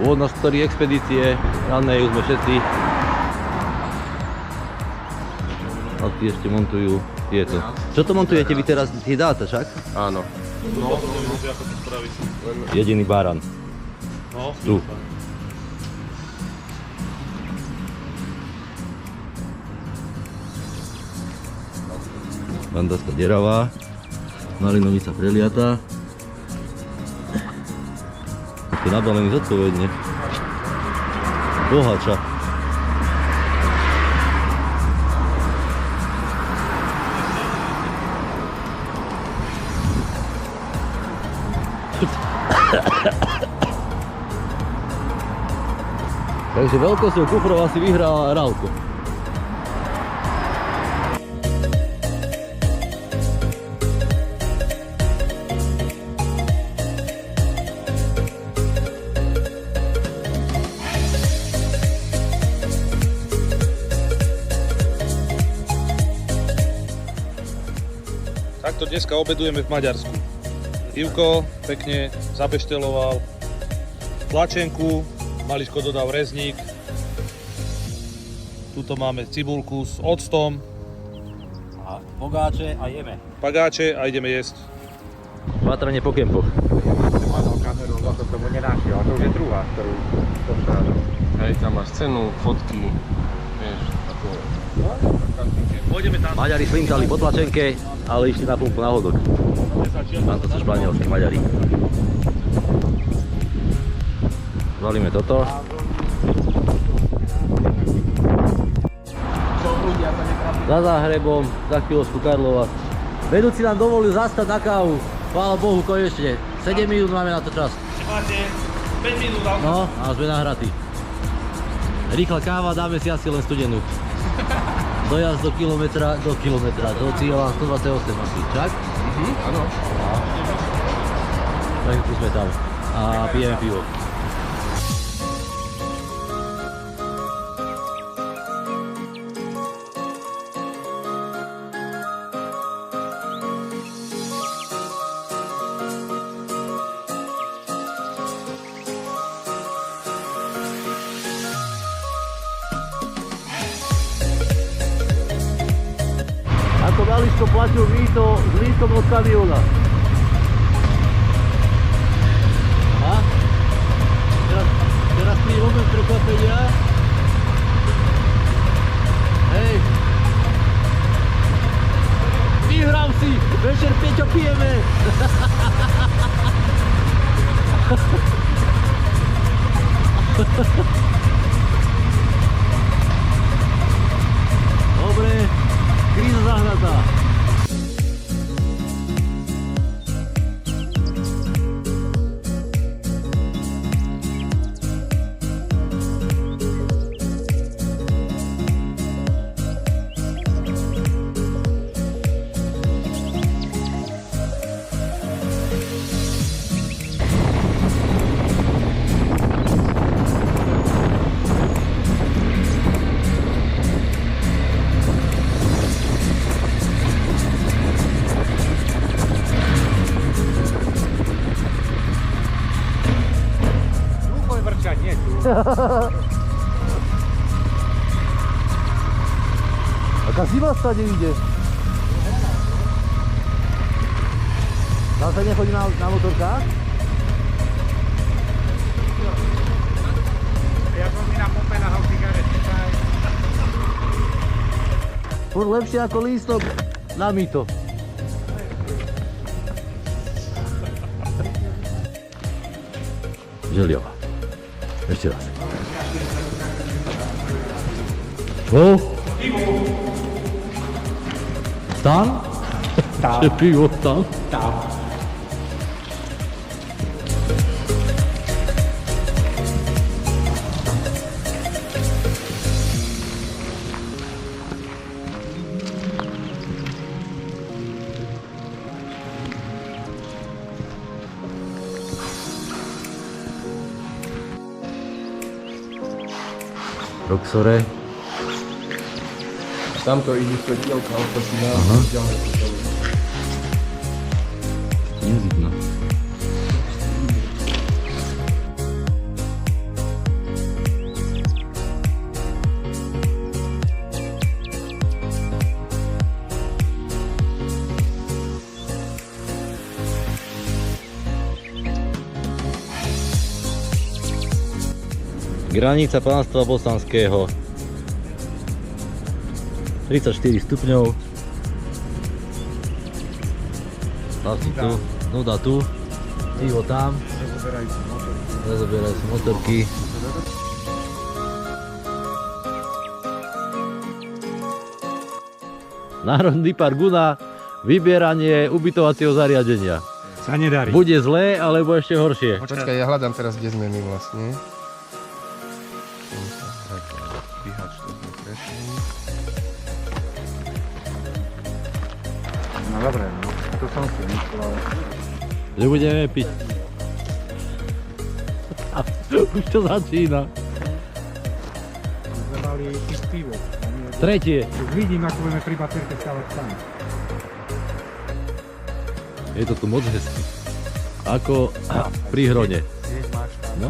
Od nás, ktorí expedície, ranej už sme všetci. A tí ešte montujú tieto. Čo to montujete vy teraz? Tie dáta však? Áno. No, ako to spraviť. Jediný baran. No, Tu. Bandaska deravá. Malinovica preliatá. Je nabalený zodpovedne. Bohača. Takže veľkosťou kufrov asi vyhrala Ralko. takto dneska obedujeme v Maďarsku. Ivko pekne zabešteloval tlačenku, Maličko dodal rezník. Tuto máme cibulku s octom. A pogáče a jeme. Pagáče a ideme jesť. Pátranie po kempoch. Mal kameru, no to tomu nenašiel, to už je druhá, ktorú postrádal. Hej, tam máš cenu, fotky, vieš, ako... Pôjdeme tam. Maďari slintali po tlačenke, ale išli na pumpu na hodok. Tam to sú španielskí Maďari. Zvalíme toto. Za Záhrebom, za chvíľočku Karlova. Vedúci nám dovolil zastať na kávu. Chvála Bohu, konečne. 7 minút máme na to čas. Máte 5 minút. No, a sme nahratí. Rýchla káva, dáme si asi len studenú. Dojazd do kilometra, do cieľa 128 asi, čak? Áno. Tak tu sme tam. A pijeme pivo. Ako Maličko platil mýto s lístom od kamiona. Aha. Teraz príde moment prekvapenia. Hej. Vyhrám si! Večer Peťo pijeme! Dobre. Kríza zahnatá. Nie tu. Aká zima stade ide? Tam sa nechodí na motorkách? Ja som si na pompe nahal cigarety. Furt lepšie ako lístok na mýto. Želiova. Ešte raz. Čo? Tam? Tam. Že pivo tam? Tam. Roxore. Tamto ide svetielka, ale to si na ďalej. Nevidno. Granica pánstva bosanského. 34 stupňov. Hlasy tu, nuda tu, ticho tam. Rozoberajú si motorky. Národný park Guna, vybieranie ubytovacieho zariadenia. Sa nedarí. Bude zlé, alebo ešte horšie. Počkaj, ja hľadám teraz, kde sme my vlastne. No dobre, no. To som si myslel, ale... Že budeme piť. Už to začína. Sme mali piť pivo. Tretie. Už vidím, ako budeme pri baterke stávať sami. Je to tu moc hezky. Ako pri Hrone. No.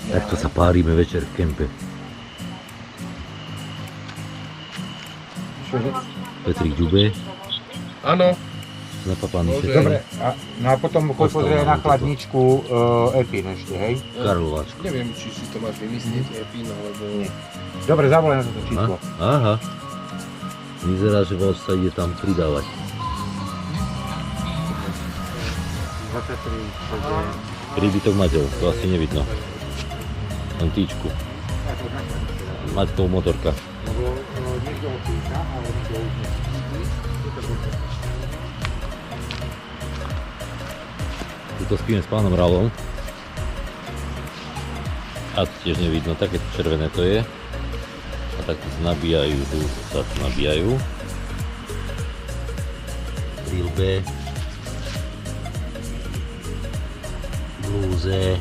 Takto sa párime večer v kempe. Petrik Ďube, Áno. napapaný Dobre. všetkým. Dobre, no a potom choď pozrieť na chladničku Epin ešte, hej? Karlovačku. Neviem, či si to máš vymyslieť, Epin, alebo... Dobre, zavolaj na toto číslo. Aha. Vyzerá, že vás sa ide tam pridávať. 23, Príbytok Maťov, to asi nevidno. Len týčku. Maťkov motorka. lebo niekto opíša, ale niekto už nie. Tuto spíme s pánom Ralom. A to tiež nevidno, také červené to je. A tak nabíjajú, tu sa tu nabíjajú. Prilbe. Blúze.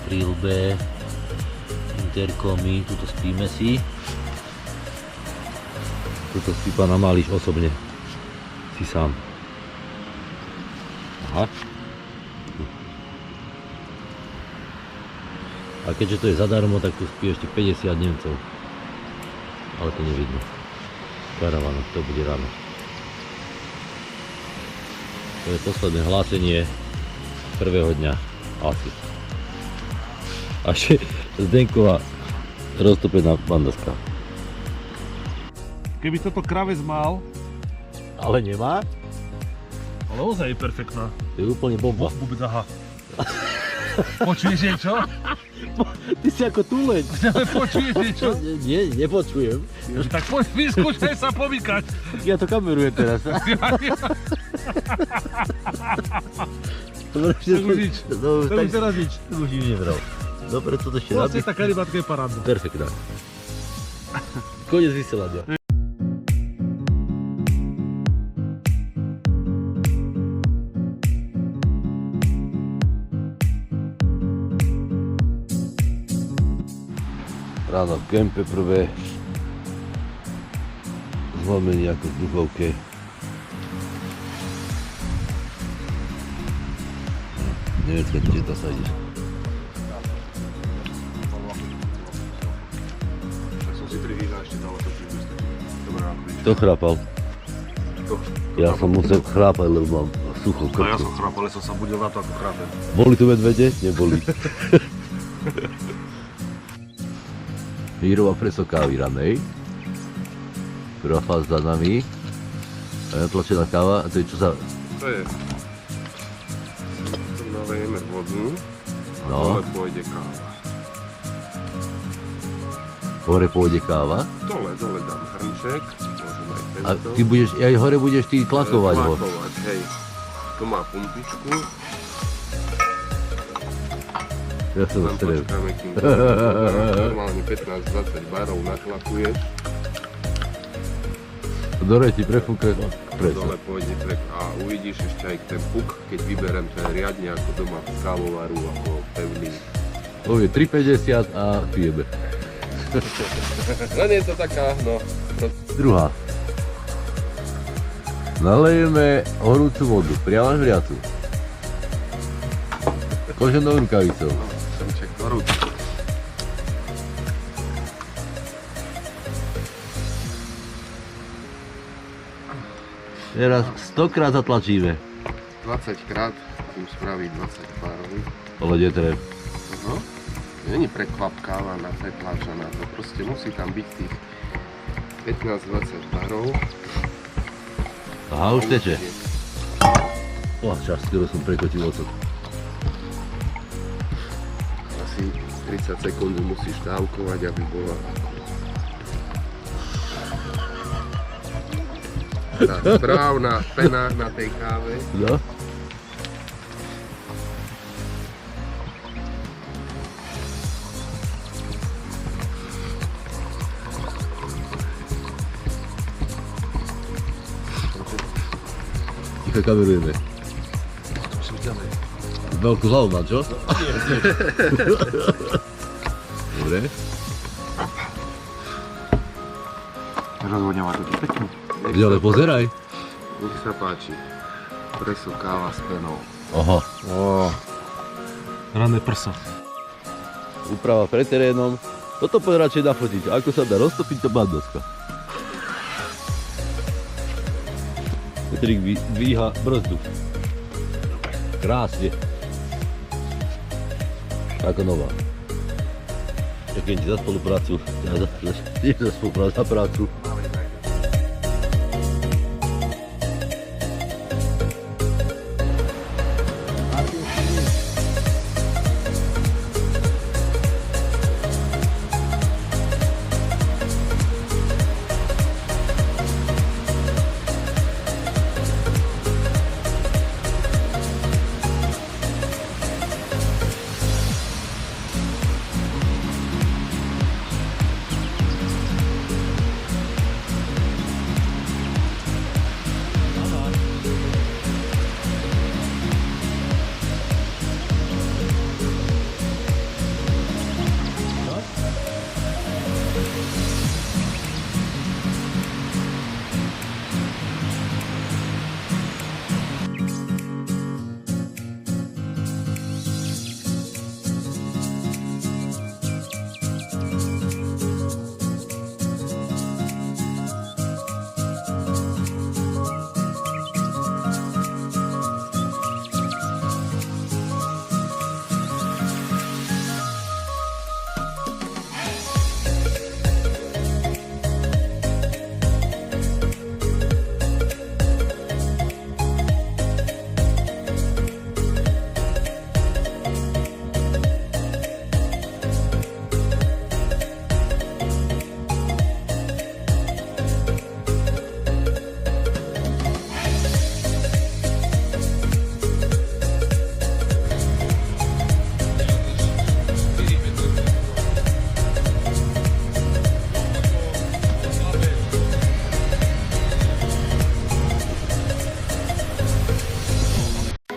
Prilbe. Interkomy, tuto spíme si. Tuto spí pán Amáliš osobne. Si sám. Aha. A keďže to je zadarmo, tak tu spí ešte 50 Nemcov. Ale to nevidno. Karavana, to bude ráno. To je posledné hlásenie prvého dňa. Asi. A ešte Zdenková roztopená bandaska. Keby toto kravec mal, Ale nemá? ale ozaj je perfektná. To je úplne bomba. Vôbec, aha. Počuješ niečo? Ty si ako tuleň. Počuješ niečo? Nie, nepočujem. Tak poď vyskúšaj sa pomykať. Ja to kamerujem teraz. Dobre, To už nič. To už teraz nič. To už nič nebral. Dobre, toto ešte Vlastne nabíj. tá karibatka je parádna. Perfektná. Konec vysielania. Ráno v kempe prvé zlomenie ako v duchovke. Neviem, kde to sa ideš. Som si 3 vína ešte dal, to si dobré ráno. Kto chrápal? Ja som musel chrápať, lebo mám sucho No ja krku. som chrápal, ale som sa budil na to ako chrápem. Boli tu medvede? Neboli. Výroba preso kávy ranej. Prvá fáza za nami. A natlačená káva, a to je čo za... To je... Nalejeme vodu. A No. dole pôjde káva. Hore pôjde káva. Dole dám hrnček. Môžem aj tento. A ty budeš, aj hore budeš ty tlakovať ho. Tlakovať, hej. To má pumpičku. Ja som Len strel. počkáme, kým normálne 15-20 barov nachlapuješ. Dore ti prefúka preso. Dole pôjde a uvidíš ešte aj ten puk, keď vyberem, to je riadne ako doma v kávovaru, ako pevný. Povie 3,50 a pijeme. Len je to taká, no. Druhá. Nalejeme horúcu vodu, priamo vriacu. Koženou rukavicou. Samček horúci. Teraz 100 krát zatlačíme. 20 krát, tým spraví 20 barov. Ale netreb. No, není prekvapkávaná, pretláčaná, to proste musí tam byť tých 15-20 barov. Aha, už teče. O, čas, skoro som prekotil ocot. Asi 30 sekúnd musíš dávkovať, aby bola tá správna pena na tej káve. No. Ticho kamerujeme. Veľkú hlavu má, čo? Dobre. Rozvodňová to tu pekne. Ale pozeraj. Nech sa páči. Preso káva s penou. Aha. Ranné prso. Úprava pred terénom. Toto poď radšej nafotiť. Ako sa dá roztopiť to bandoska. Petrik dvíha brzdu. Krásne. Ako nová. Ďakujem ti za spoluprácu. Za spoluprácu, za prácu.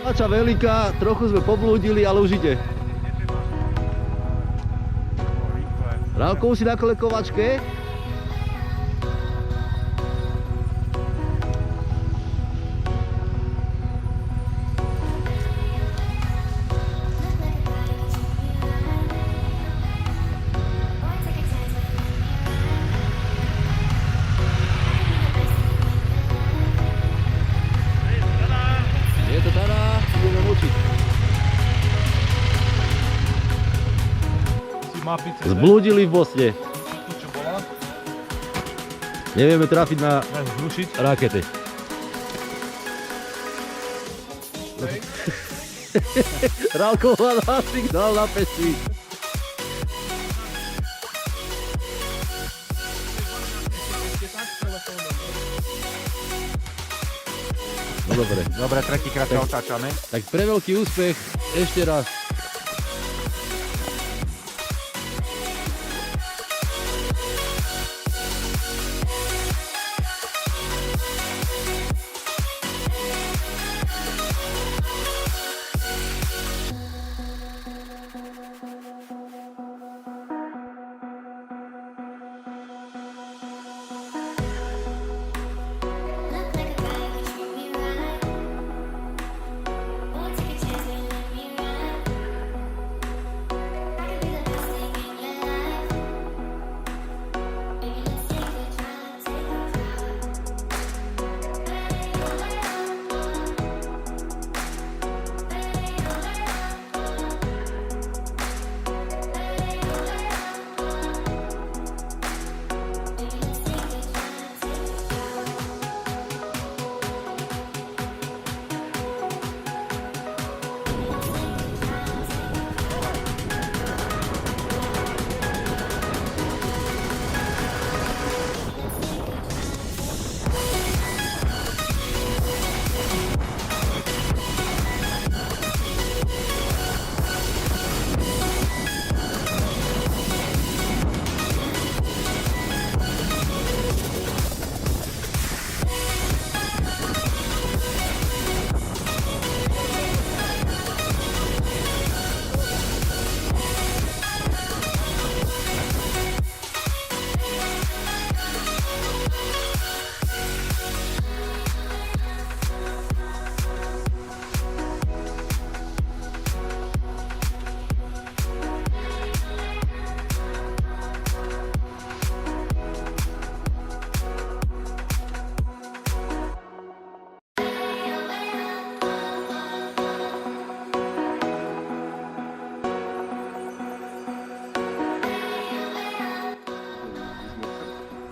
Ača veľká, trochu sme poblúdili, ale už ide. Rálko, už si na kolekovačke? Je to tada, ideme močiť. Zblúdili v Bosne. Čo bola? Nevieme trafiť na Zrušiť. rakete. Rálko má signál na pesi. No dobre. Dobre, tretíkrát sa otáčame. Tak pre veľký úspech ešte raz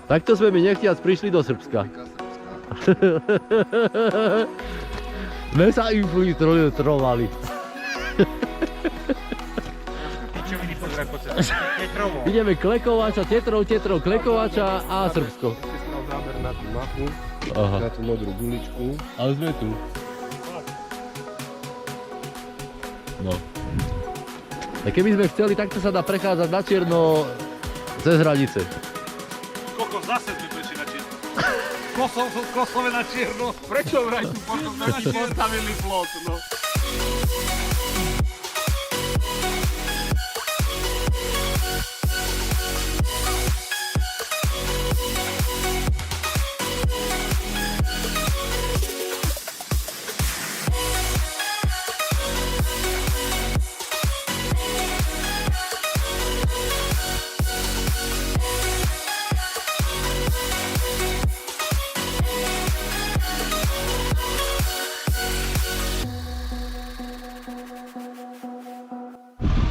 Takto sme my nechtiac prišli do Srbska. Sme sa infiltrovali. Pičoviny pozeraj po sebe. Tetrovo. Ideme Klekovača, Tetrov, Klekovača a Srbsko. Ste mal záber na tú mapu, Aha. na tú modrú guličku. Ale sme tu. No. A keby sme chceli, takto sa dá prechádzať na čierno cez hranice. Koľko zase sme prišli na čierno? Kosove na čierno. Prečo vraj tu potom taký postavený plot, no?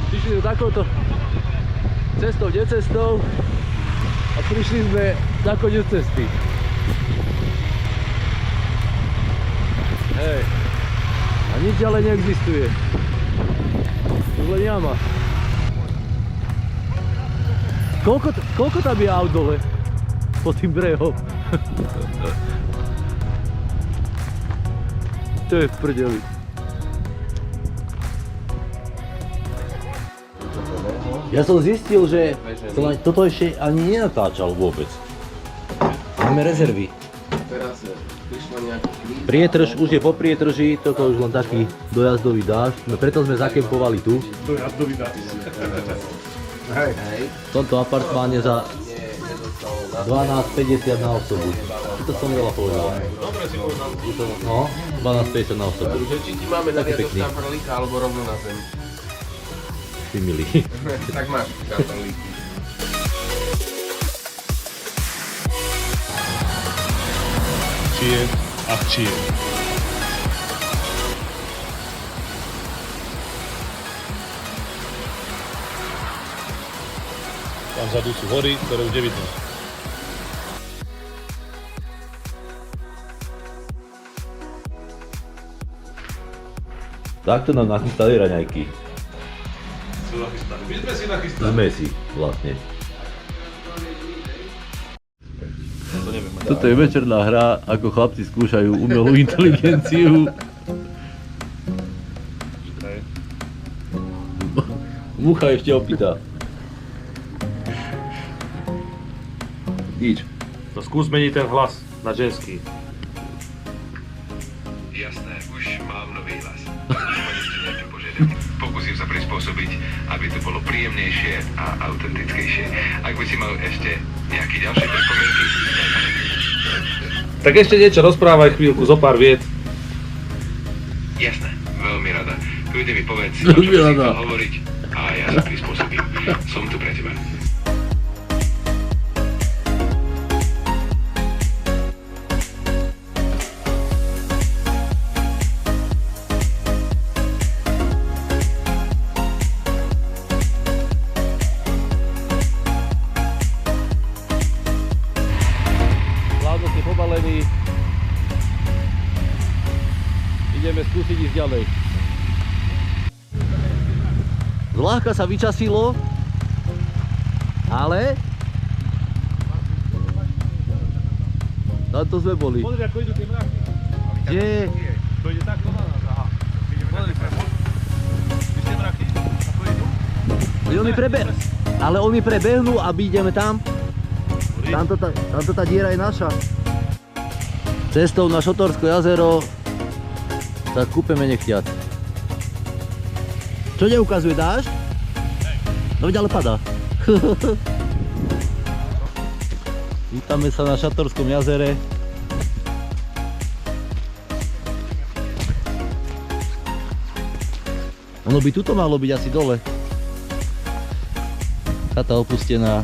Prišli sme takouto cestou, necestou a prišli sme na koniec cesty. Hej. A nič ďalej neexistuje. Už len jama. Koľko tam je aut dole? Pod tým brehom. To je v prdeli. Ja som zistil, že toto ešte ani nenatáčal vôbec. Máme rezervy. Teraz prišla nejaká kríza. Prietrž už je po prietrži, toto už len taký dojazdový dážď, no preto sme zakempovali tu. Dojazdový dážď. Hej. V tomto apartmáne za 12,50 na osobu. To som veľa povedal. Dobre si povedal. No, 12,50 na osobu. Že či ti máme Taký naliať do pekný. štamprlíka alebo rovno na zem. Ty milý. Tak máš štamprlíky. Čie a čie. Tam vzadu sú hory, ktoré už nevidno. Takto nám nachystali raňajky. Sú nachystané. My sme si nachystali. Sme si vlastne. To neviem. Toto je večerná hra, ako chlapci skúšajú umelú inteligenciu. Hej. Mucha ešte opýta. Nič. No skús meniť ten hlas na ženský. Jasné, už mám nový hlas. Mám ešte nejaké požiadavky. Pokúsim sa prispôsobiť, aby to bolo príjemnejšie a autentickejšie. Ak by si mal ešte nejaké ďalšie pripomienky, Tak ešte niečo rozprávaj chvíľku, zo pár viet. jasné, veľmi rada. Kľudne mi povedz, o Veľmi čom si rada. chcel hovoriť a ja sa prispôsobím. Som tu pre teba. Slávnostne pobalený. Ideme skúsiť ísť ďalej. Zľahka sa vyčasilo, ale tamto sme boli. Pozri, ako idú tie mraky. Kde? To ide takto na nás, aha. Pozri sa. Vidíte mraky? Ako idú? Ale oni prebehnú a my ideme tam. Tamto tá diera je naša. Cestou na Šotorsko jazero sa kúpeme nechtiac. Čo neukazuje dážď? No veď ale padá. Vítame sa na Šatorskom jazere. Ono by tuto malo byť asi dole. Chata opustená.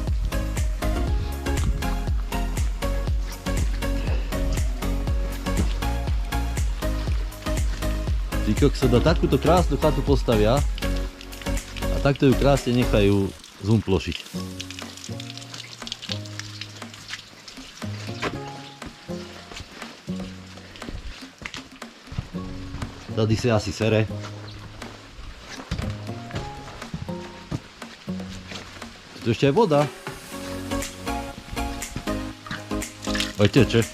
Ty kokso, na takúto krásnu chatu postavia a takto ju krásne nechajú zumplošiť. Tady sa asi sere. Tu ešte je voda. Aj teče.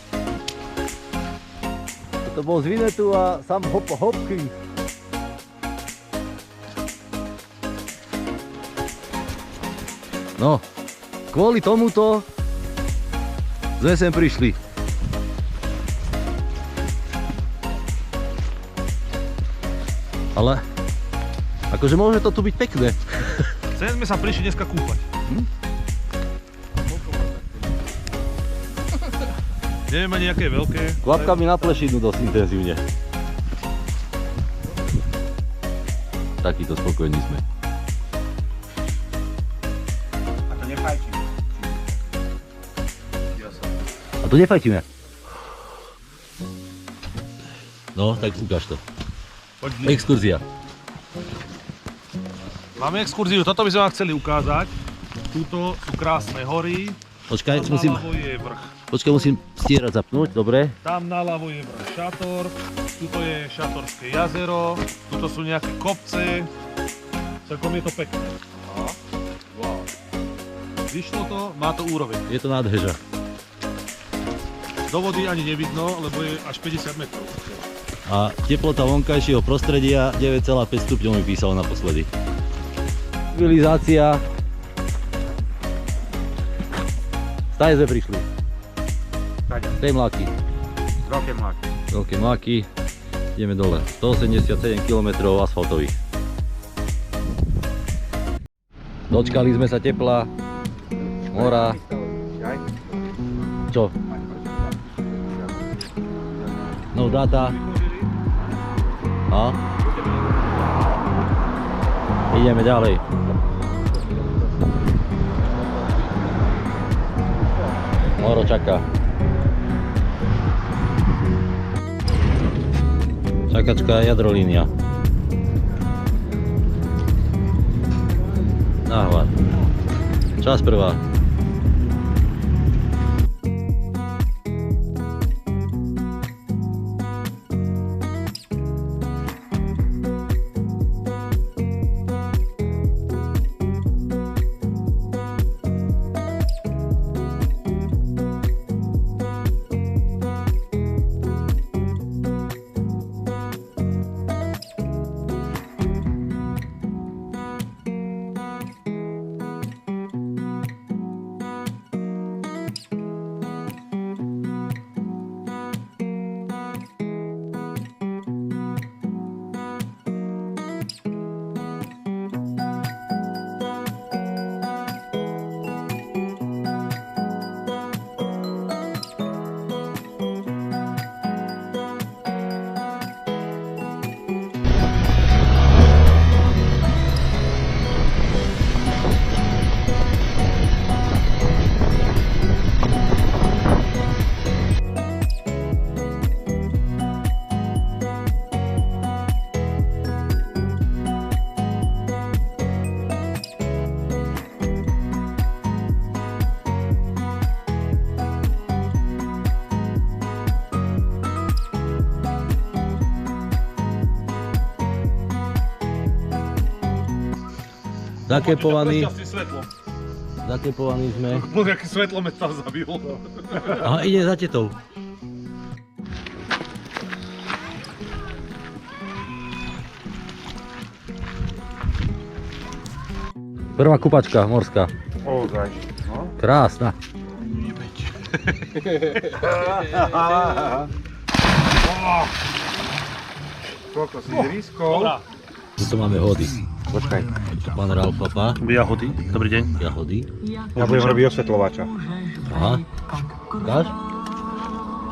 To bol z Vinetu a sam hopky. No, kvôli tomuto sme sem prišli. Ale akože môže to tu byť pekné. Sem sme sa prišli dneska kúpať. Neviem ani aké je veľké. Kvapkami na plešinu dosť intenzívne. Takýto spokojní sme. A to nefajčíme. A to nefajtíme. No, tak ukáž to. Exkurzia. Máme exkurziu, toto by sme vám chceli ukázať. Tuto sú krásne hory. Počkaj, Tam naľavo je vrch. musím stierať zapnúť, dobre? Tam naľavo je vrch Šator. Tuto je Šatorské jazero. Tuto sú nejaké kopce. Celkom je to pekné. Wow. Vyšlo to, má to úroveň. Je to nádheža. Do vody ani nevidno, lebo je až 50 metrov. A teplota vonkajšieho prostredia 9,5 stupňov mi písalo naposledy. Civilizácia. Stade sme prišli. Kade? Tej mláky. Veľké mláky. Veľké mláky. Ideme dole. 187 km asfaltových. Dočkali sme sa tepla. Mora. Čo? No data. A? Ideme ďalej. Moro čaká. Čakačka jadrolínia. Náhľad. Čas prvá. Zakepovaní sme. Pozri, aké svetlomet tam zabil. Aha, ide za tetou. Prvá kupačka morská. Ozaj. No. Krásna. Koľko si zrískol? Dobrá. Tu máme hody. Počkaj. Pán Ralf, papa. Jahody. Dobrý deň. Jahody. Ja budem robiť osvetľovača. Aha. Ukáž?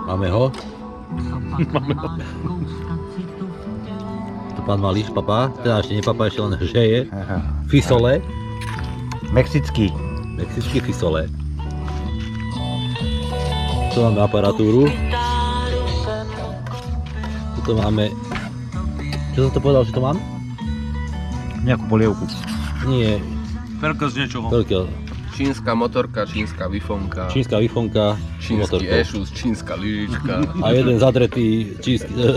Máme ho. Tu pán Mališ, papa. Teda ešte nie papa, ešte len žeje. Fisole. Mexický. Mexický fisole. Tu máme aparatúru. Tu máme... Čo som to povedal, že to mám? Nejakú polievku. Nie. Perka z niečoho. Veľké. Čínska motorka, čínska wifonka. Čínska wifonka. Čínsky motorkou. Ešus, čínska lyžička. A jeden zadretý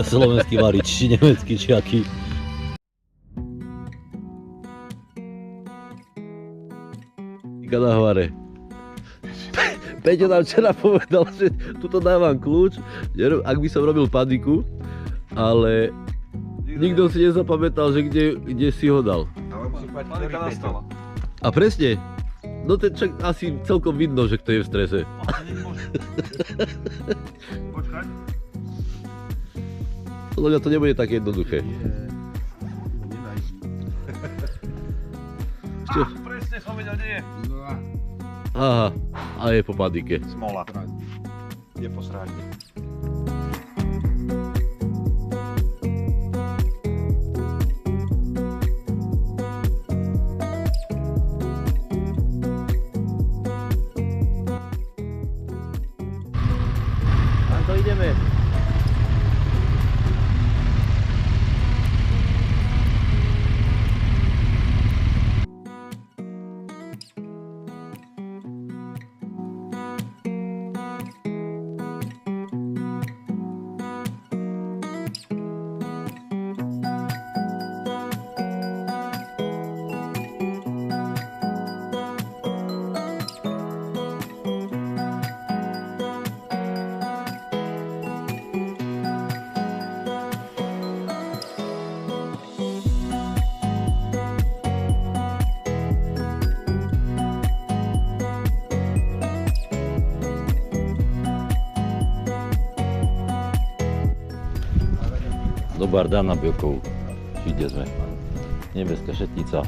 slovenský varič, či nemecký, či aký. Na hovare. Peťo nám včera povedal, že tuto dávam kľúč, ak by som robil paniku, ale nikto si nezapamätal, že kde si ho dal. Panika nastala. A presne, no ten čak asi celkom vidno, že kto je v strese. Počkaj. Podľa mňa to nebude také jednoduché. Presne som vedel, kde je. Aha, a je po panike. Smola. Je po srážke. Tam to ideme. Do Bardana Biokovú. Či kde sme? Nebeská Šetnica.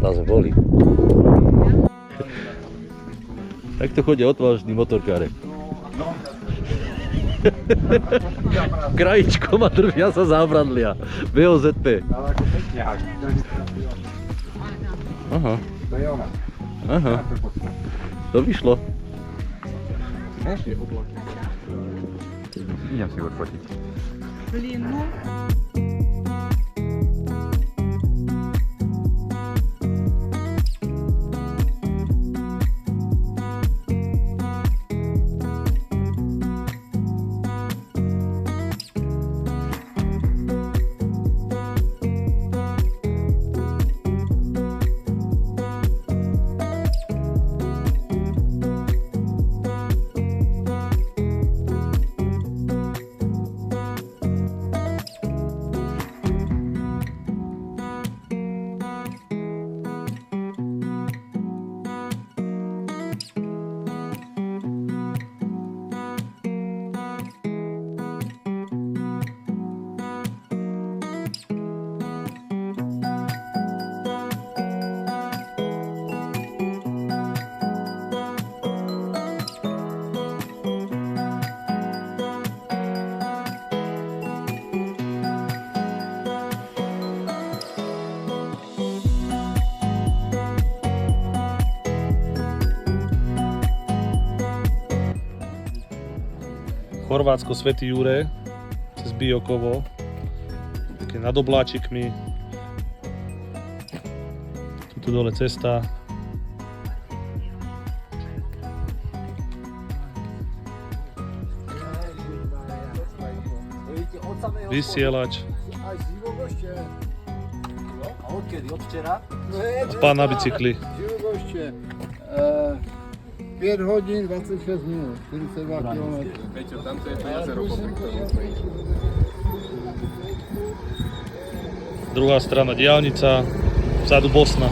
Tam sme boli. Tak to chodia odvážni motorkáre. Krajičkom a drvia sa zábradlia. VOZP. Ale ako pekňák. Aha, To je ona. aha. To vyšlo. Idem si odfotiť. Блин, ну... Chorvátsko, Svätý Juraj, cez Biokovo, také nad obláčikmi. Tu dole cesta. Vysielač. A odkedy? Od včera? A pán na bicykli. Živogoště, 5 hodin 26 minut, 42 km. Peťo, tamto je to jazero, popri ktorom sme išli. Druhá strana diaľnica, vzadu Bosna.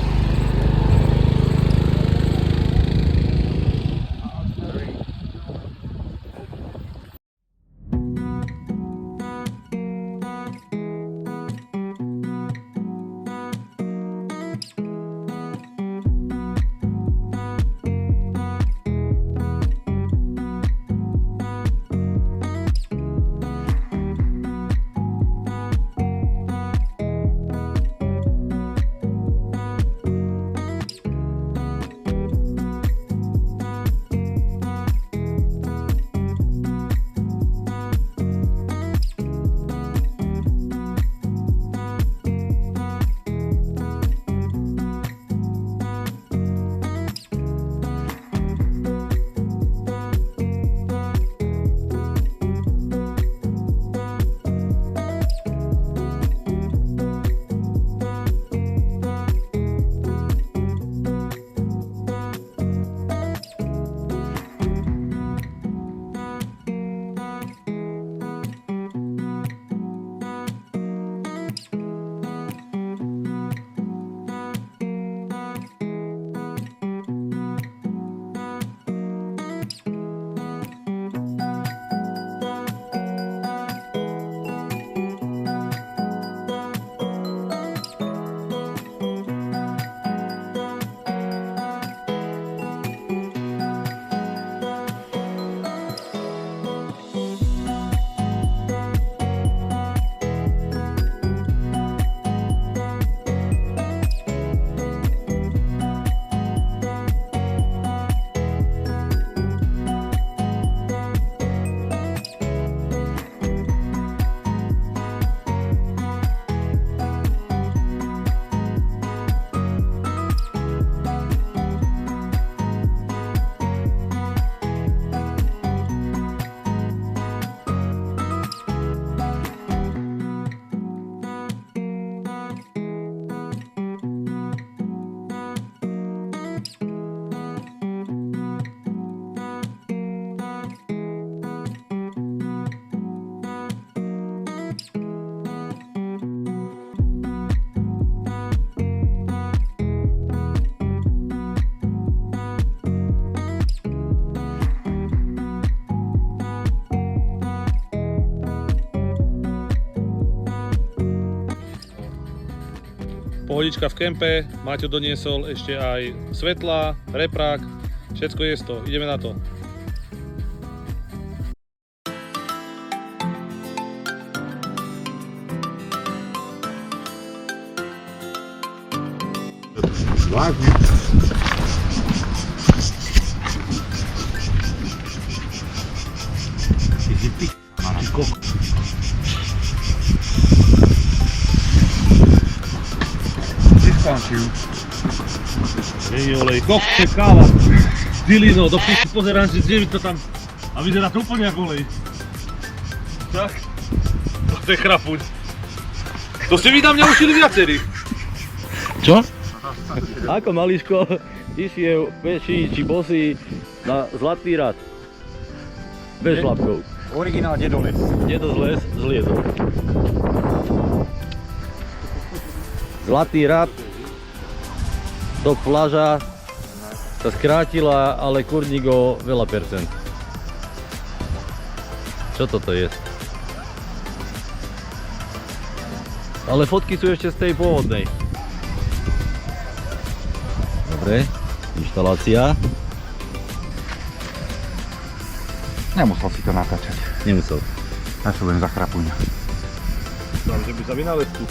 pohodička v kempe, Maťo doniesol ešte aj svetlá, reprák, všetko je to, ideme na to. Skončil. Není olej, kokte, káva, Dilino, do piči pozerám, že kde to tam, a vyzerá to úplne ako olej. Tak, to je chrapuň. To ste vy na mňa učili viacerí. Čo? Ako mališko išiel peši či bosý na Zlatý Rat. Bez šlapkov. Originál dedoles. Dedo zles zliezol. Zlatý Rat, top pláža sa skrátila, ale kurník o veľa percent. Čo toto je? Ale fotky sú ešte z tej pôvodnej. Dobre, inštalácia. Nemusel si to natáčať. Nemusel. Ja sa budem za chrapuňa. Dám, že by za vynálezku.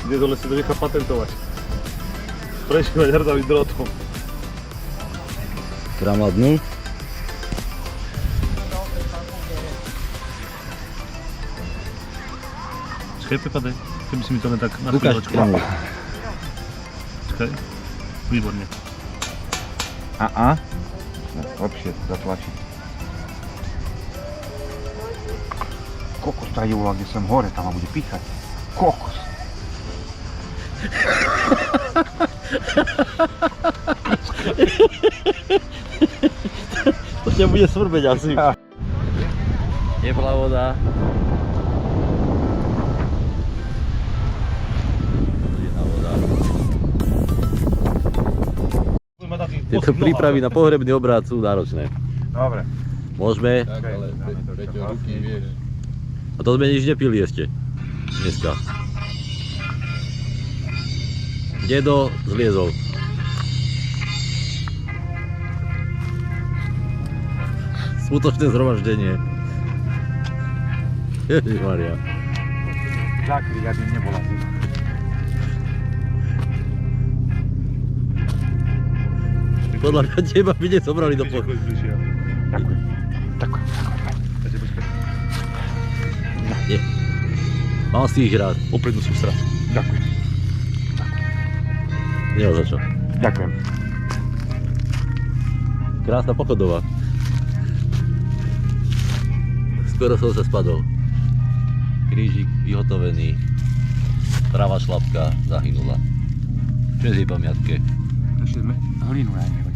Kde dole si to nechá patentovať. Prešívať hrdavým drotom. Kramladnú. Čakaj, Pepade, keby si mi to len tak na Ukáž chvíľočku. kramlu. Čakaj. Výborne. Lepšie zatlačiť. Kokos tá júla, kde som hore, tam ma bude píchať. Kokos. To ťa bude svrbeť asi. Teplá voda. Studená voda. Tieto prípravy na pohrebný obrad sú náročné. Dobre. Môžeme? Tak, ale Peťo ruky, vieš. A to sme nič nepili ešte. Dneska. Dedo zliezol. Skutočné zhromaždenie. Ježišmaria. Zakry, aby nebola zima. Podľa mňa teba by nezobrali do poch. Ďakujem. Ďakujem. Nie. Mal si ich rád. Oprednú sústrať. Ďakujem. Nie za čo. Ďakujem. Krásna pochodová. Skoro som sa spadol. Krížik vyhotovený. Pravá šlapka zahynula. Čo je z jej pamiatke? Ešte sme hlinu aj nehoď.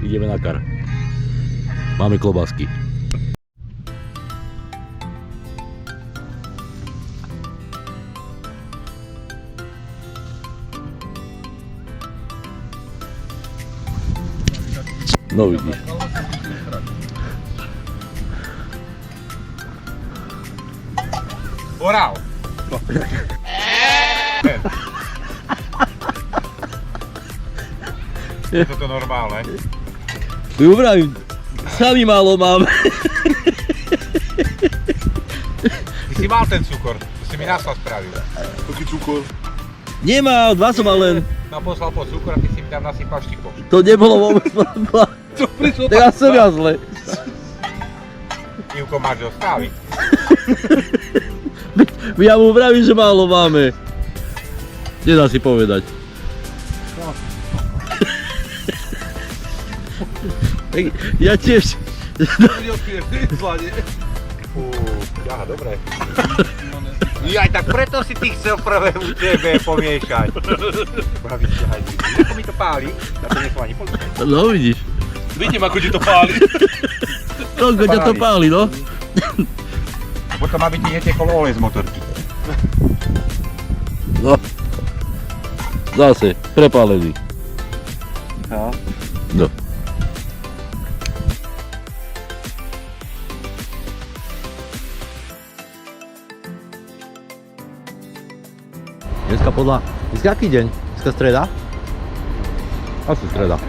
Ideme na kar. Máme klobásky. No vidíš. Orál! Je toto normálne? Ju vravím, sami málo mám. Ty si mal ten cukor, to si mi naslal spravil. Taký cukor. Nemá, dva som mal len. No poslal po cukor a ty si mi tam nasypal štipok. To nebolo vôbec. Čo prišlo? Teraz som ja zle. Ivko, máš ho stráviť. Ja mu vravím, že málo máme. Nedá si povedať. Ja tiež. Aha, dobre. Jaj, tak preto si ty chcel prvé u tebe pomiešať. Bavíš sa, hej. Ako mi to páli, na to nie som ani policajt. No vidíš. Vidím, ako ti to páli. Toľko ťa to páli, no. Potom aby ti netekol olej z motorky. No. Zase, prepálený. No. No. Dneska aký deň? Dneska streda? Asi streda.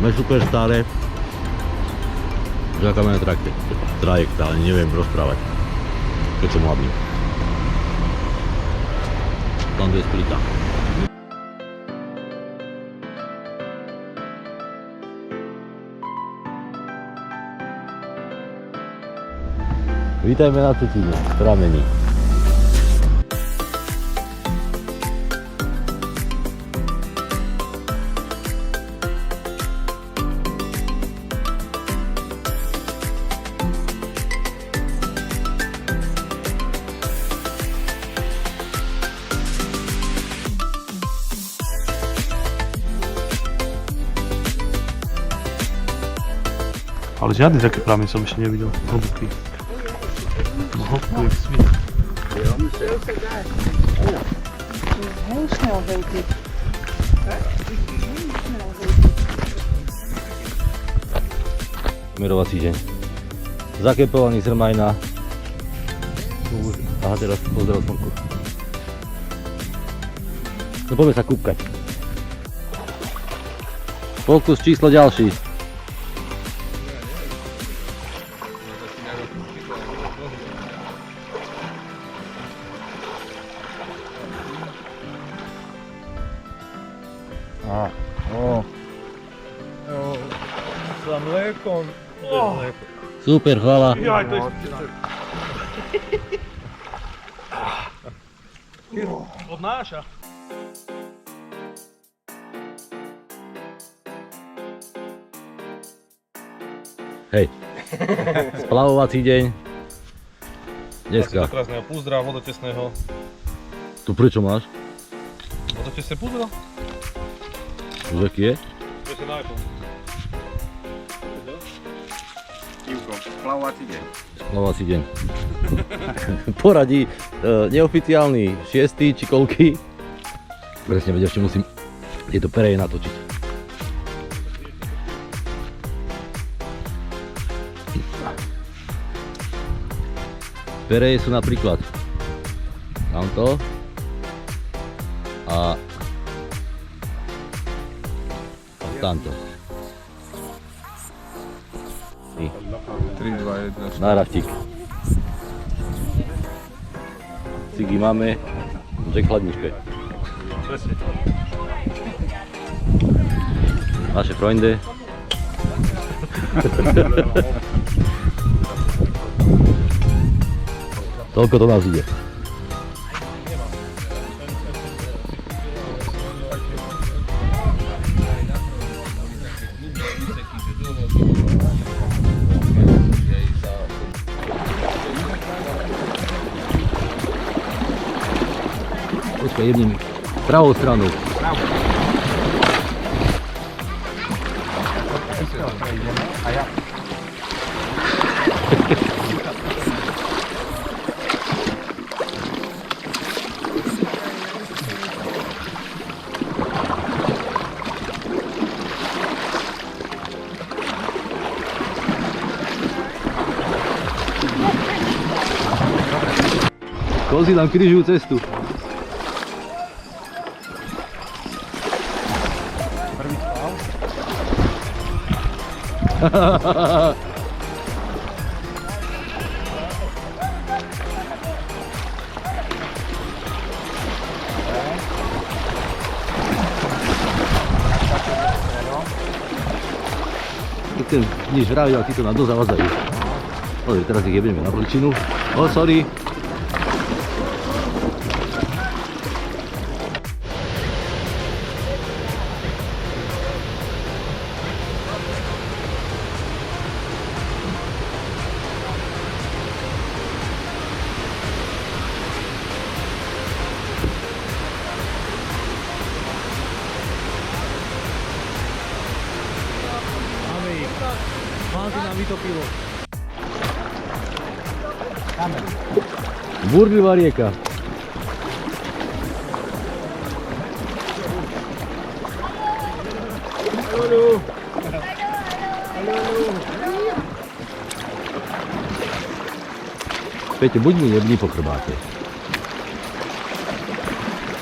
Sme super staré. Čakáme na trajekt, ale neviem rozprávať. Keď som hlavný. Tam 2 splita. Vítajme na Cetine, pramení. Ale žiadny taký prameň som ešte nevidel. Hlboký. Hlboký jak svin. Heel snel weet ik. Merovací deň. Zakepovaný zrmajna. Aha, teraz pozdrav slnku. No poďme sa kúpkať. Pokus číslo ďalší. Za mlékom. Super, chvála. Jaj, to je... Odnáša. Hej. Splavovací deň. Dneska. Krásneho púzdra, vodotesného. Tu prečo máš? Vodotesné púzdro? Už aký je? To je na iPhone. Ivko, plavovací deň. Splavovací deň. Poradí neoficiálny 6. či koľký. Presne vedia, ešte musím tieto pereje natočiť. Pereje sú napríklad tamto a tamto. 3, 2, 1. Náravtík. Cigy máme, že chladničke. Presne. Naše Freunde. Toľko to nás ide. Počkaj, jedným pravou stranou. A ja. Kozy nám križujú cestu. Ten nič vraví, ale títo nám dosť zavádzajú. Pozri, teraz ich jebneme na vlčinu. Oh, sorry. Búrlivá rieka. Peťo, buď mi nebni po chrbáte.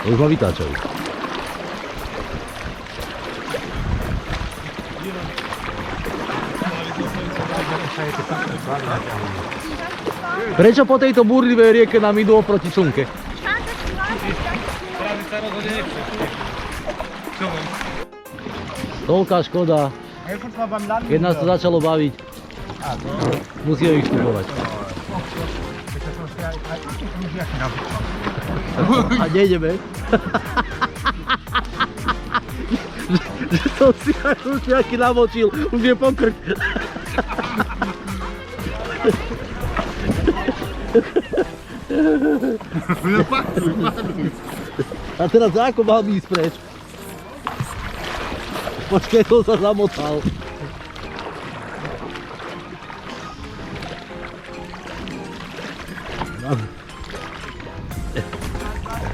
Už ma vytáčajú. Prečo po tejto búrlivej rieke nám idú oproti slnke? Práve sa rozhodne nechce. Čo viem? Toľká škoda, keď nás to začalo baviť. Musíme ich vstupovať. A nejdeme. Že som si aj už nejaký namočil, už je pokrk. A teraz ako mám ísť preč? Počkej, to sa zamotal.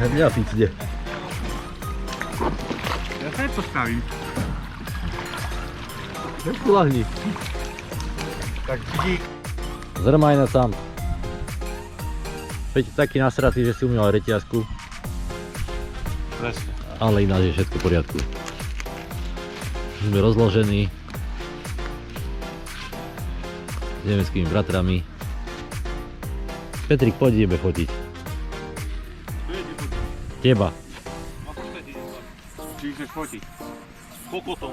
Mňa ficne. Ja sa postavím. Nespolahni. Tak dík. Zrmaj na sám. Peť taký nasratý, že si umiel reťazku, Presne. ale ináč je všetko v poriadku. Sme rozložení s nemeckými bratrami. Petrik, poď ideme fotiť. Teba. Či chceš fotiť? Kokotom.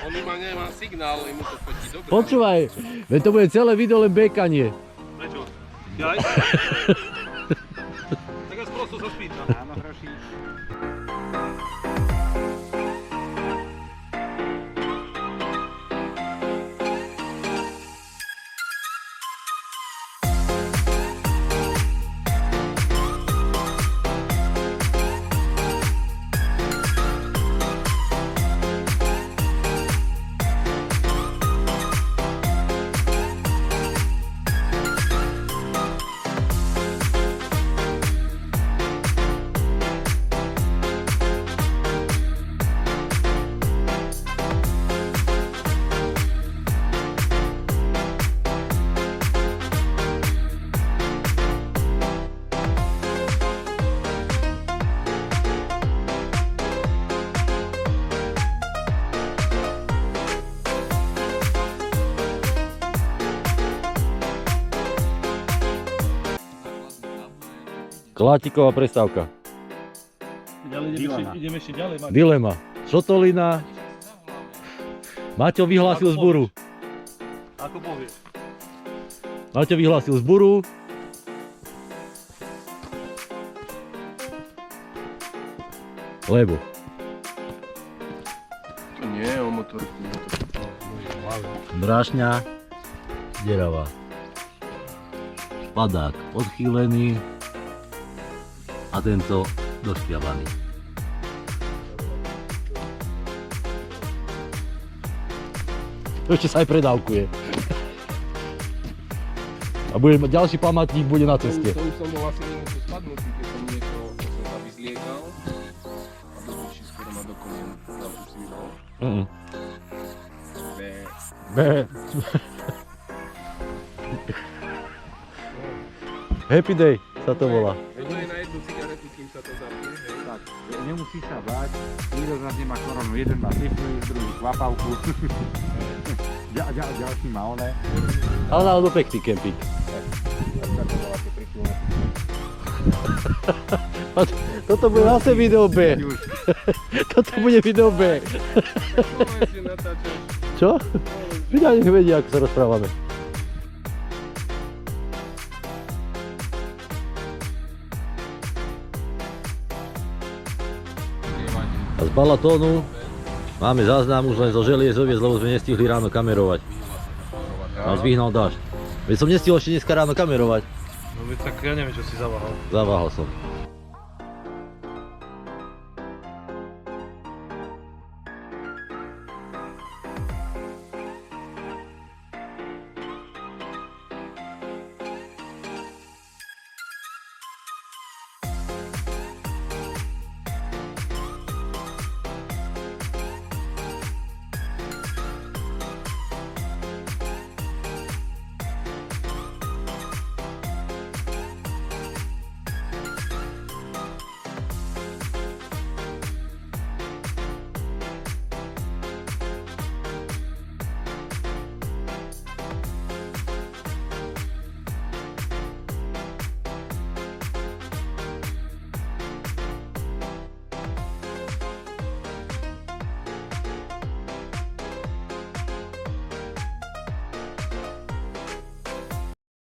On nemá signál, mu to fotí dobre. Počúvaj, veď to bude celé video len bekanie. Prečo? Jaj? Tak ja sprosto sa spýtam. Áno, hroší. Klátiková prestávka. Ideme ešte ďalej. Mať. Dilema. Šotolina. Maťo vyhlásil zburu. Ako povieš? Maťo vyhlásil zburu. Lebo. To nie je o motorku. Brášňa. Deravá. Padák odchýlený. A tento došťavaný. Ešte sa aj predávkuje. A bude, ďalší památnik bude na ceste. To už som bol asi niečo spadnutý, keď som niečo, keď som sa vyzliekal. A došli skoro ma do kolien. Tam už si vybral. Happy day sa to volá. To je na jednu cigaretu, kým sa to zapne. Tak, nemusíš sa báť. Nikto z nás nemá koronu. Jeden má syflu, druhý kvapavku. Ďalší má one. Ale náhodou pekný kempík. Toto bude zase video B. Toto bude video B. Povedz, natáčaš. Čo? Ľudia nech vedia, ako sa rozprávame. A z Balatónu máme záznam už len zo Želiezoviec, lebo sme nestihli ráno kamerovať. Nás vyhnal dážď. Veď som nestihol ešte dneska ráno kamerovať. No veď tak ja neviem, čo si zaváhal. Zaváhal som.